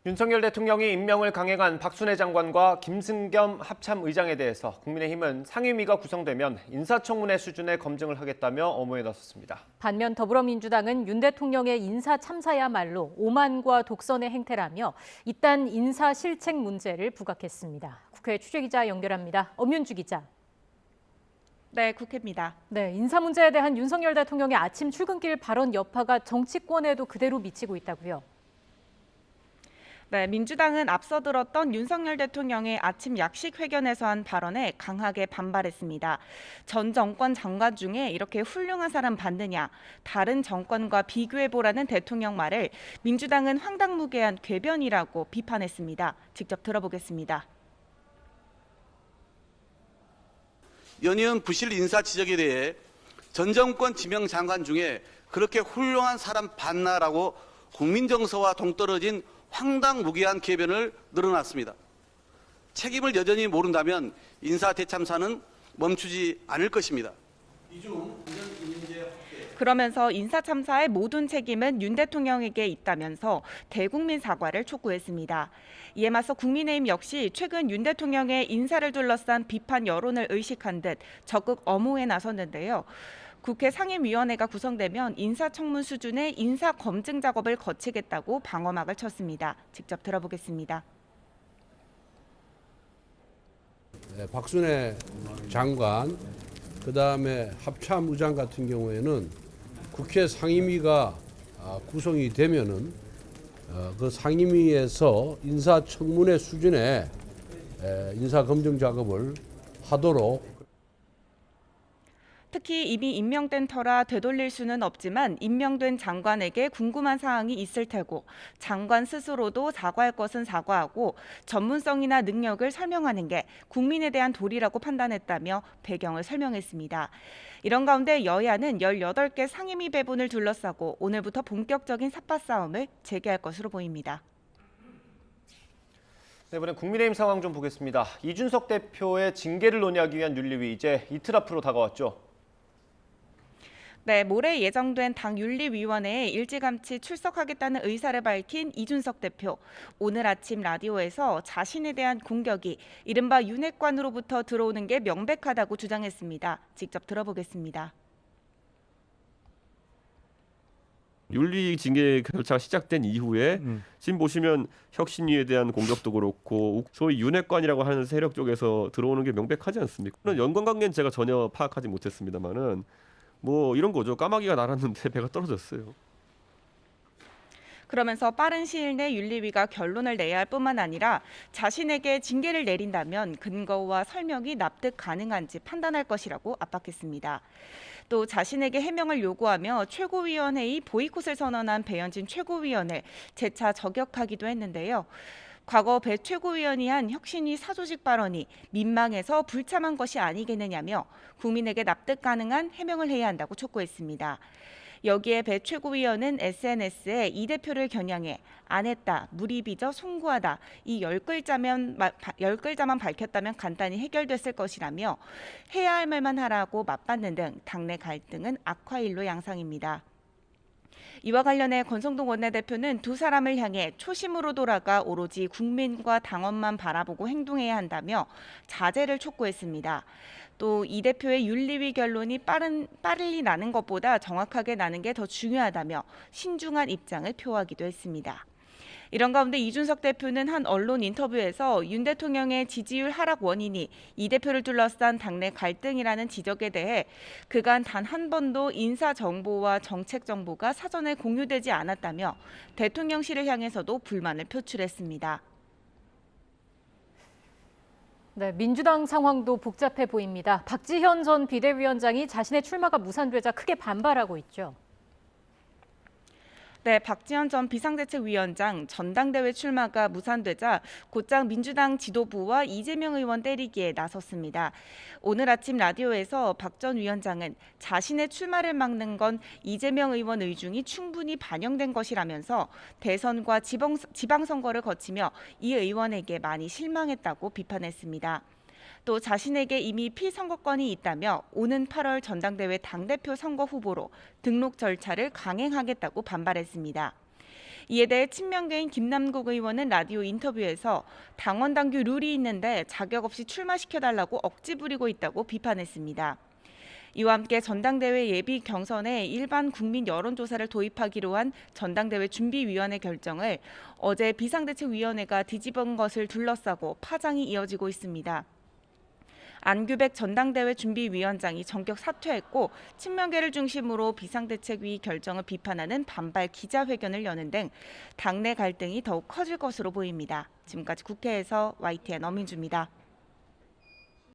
윤석열 대통령이 임명을 강행한 박순애 장관과 김승겸 합참의장에 대해서 국민의힘은 상임위가 구성되면 인사청문회 수준의 검증을 하겠다며 엄호에 나섰습니다. 반면 더불어민주당은 윤 대통령의 인사 참사야말로 오만과 독선의 행태라며 이딴 인사 실책 문제를 부각했습니다. 국회 취재기자 연결합니다. 엄윤주 기자. 네, 국회입니다. 네, 인사 문제에 대한 윤석열 대통령의 아침 출근길 발언 여파가 정치권에도 그대로 미치고 있다고요. 네, 민주당은 앞서 들었던 윤석열 대통령의 아침 약식 회견에서 한 발언에 강하게 반발했습니다. 전 정권 장관 중에 이렇게 훌륭한 사람 봤느냐, 다른 정권과 비교해보라는 대통령 말을 민주당은 황당무계한 궤변이라고 비판했습니다. 직접 들어보겠습니다. 연이은 부실 인사 지적에 대해 전 정권 지명 장관 중에 그렇게 훌륭한 사람 봤나라고 국민 정서와 동떨어진 황당무계한 궤변을 늘어놨습니다. 책임을 여전히 모른다면 인사 대참사는 멈추지 않을 것입니다. 그러면서 인사 참사의 모든 책임은 윤 대통령에게 있다면서 대국민 사과를 촉구했습니다. 이에 맞서 국민의힘 역시 최근 윤 대통령의 인사를 둘러싼 비판 여론을 의식한 듯 적극 엄호에 나섰는데요. 국회 상임위원회가 구성되면 인사청문 수준의 인사 검증 작업을 거치겠다고 방어막을 쳤습니다. 직접 들어보겠습니다. 박순애 장관, 그다음에 합참의장 같은 경우에는 국회 상임위가 구성이 되면은 그 상임위에서 인사청문회 수준의 인사 검증 작업을 하도록. 특히 이미 임명된 터라 되돌릴 수는 없지만 임명된 장관에게 궁금한 사항이 있을 테고 장관 스스로도 사과할 것은 사과하고 전문성이나 능력을 설명하는 게 국민에 대한 도리라고 판단했다며 배경을 설명했습니다. 이런 가운데 여야는 18개 상임위 배분을 둘러싸고 오늘부터 본격적인 삿바 싸움을 재개할 것으로 보입니다. 네, 이번엔 국민의힘 상황 좀 보겠습니다. 이준석 대표의 징계를 논의하기 위한 윤리위 이제 이틀 앞으로 다가왔죠. 네, 모레 예정된 당 윤리위원회에 일찌감치 출석하겠다는 의사를 밝힌 이준석 대표. 오늘 아침 라디오에서 자신에 대한 공격이 이른바 윤핵관으로부터 들어오는 게 명백하다고 주장했습니다. 직접 들어보겠습니다. 윤리 징계 절차가 시작된 이후에 지금 보시면 혁신위에 대한 공격도 그렇고 소위 윤핵관이라고 하는 세력 쪽에서 들어오는 게 명백하지 않습니까? 연관관계는 제가 전혀 파악하지 못했습니다만은 뭐 이런 거죠. 까마귀가 날았는데 배가 떨어졌어요. 그러면서 빠른 시일 내 윤리위가 결론을 내야 할 뿐만 아니라 자신에게 징계를 내린다면 근거와 설명이 납득 가능한지 판단할 것이라고 압박했습니다. 또 자신에게 해명을 요구하며 최고위원회의 보이콧을 선언한 배현진 최고위원을 재차 저격하기도 했는데요. 과거 배 최고위원이 한 혁신위 사조직 발언이 민망해서 불참한 것이 아니겠느냐며 국민에게 납득 가능한 해명을 해야 한다고 촉구했습니다. 여기에 배 최고위원은 SNS에 이 대표를 겨냥해 안 했다, 무리 빚어 송구하다 이 10글자만 밝혔다면 간단히 해결됐을 것이라며 해야 할 말만 하라고 맞받는 등 당내 갈등은 악화일로 양상입니다. 이와 관련해 권성동 원내대표는 두 사람을 향해 초심으로 돌아가 오로지 국민과 당원만 바라보고 행동해야 한다며 자제를 촉구했습니다. 또 이 대표의 윤리위 결론이 빠르게 나는 것보다 정확하게 나는 게 더 중요하다며 신중한 입장을 표하기도 했습니다. 이런 가운데 이준석 대표는 한 언론 인터뷰에서 윤 대통령의 지지율 하락 원인이 이 대표를 둘러싼 당내 갈등이라는 지적에 대해 그간 단 한 번도 인사 정보와 정책 정보가 사전에 공유되지 않았다며 대통령실을 향해서도 불만을 표출했습니다. 네, 민주당 상황도 복잡해 보입니다. 박지현 전 비대위원장이 자신의 출마가 무산되자 크게 반발하고 있죠. 네, 박지원 전 비상대책위원장 전당대회 출마가 무산되자 곧장 민주당 지도부와 이재명 의원 때리기에 나섰습니다. 오늘 아침 라디오에서 박 전 위원장은 자신의 출마를 막는 건 이재명 의원 의중이 충분히 반영된 것이라면서 대선과 지방선거를 거치며 이 의원에게 많이 실망했다고 비판했습니다. 또 자신에게 이미 피선거권이 있다며 오는 8월 전당대회 당대표 선거 후보로 등록 절차를 강행하겠다고 반발했습니다. 이에 대해 친명계인 김남국 의원은 라디오 인터뷰에서 당원 당규 룰이 있는데 자격 없이 출마시켜달라고 억지 부리고 있다고 비판했습니다. 이와 함께 전당대회 예비 경선에 일반 국민 여론조사를 도입하기로 한 전당대회 준비위원회 결정을 어제 비상대책위원회가 뒤집은 것을 둘러싸고 파장이 이어지고 있습니다. 안규백 전당대회 준비위원장이 전격 사퇴했고 친명계를 중심으로 비상대책위 결정을 비판하는 반발 기자회견을 여는 등 당내 갈등이 더욱 커질 것으로 보입니다. 지금까지 국회에서 YTN 엄민주입니다.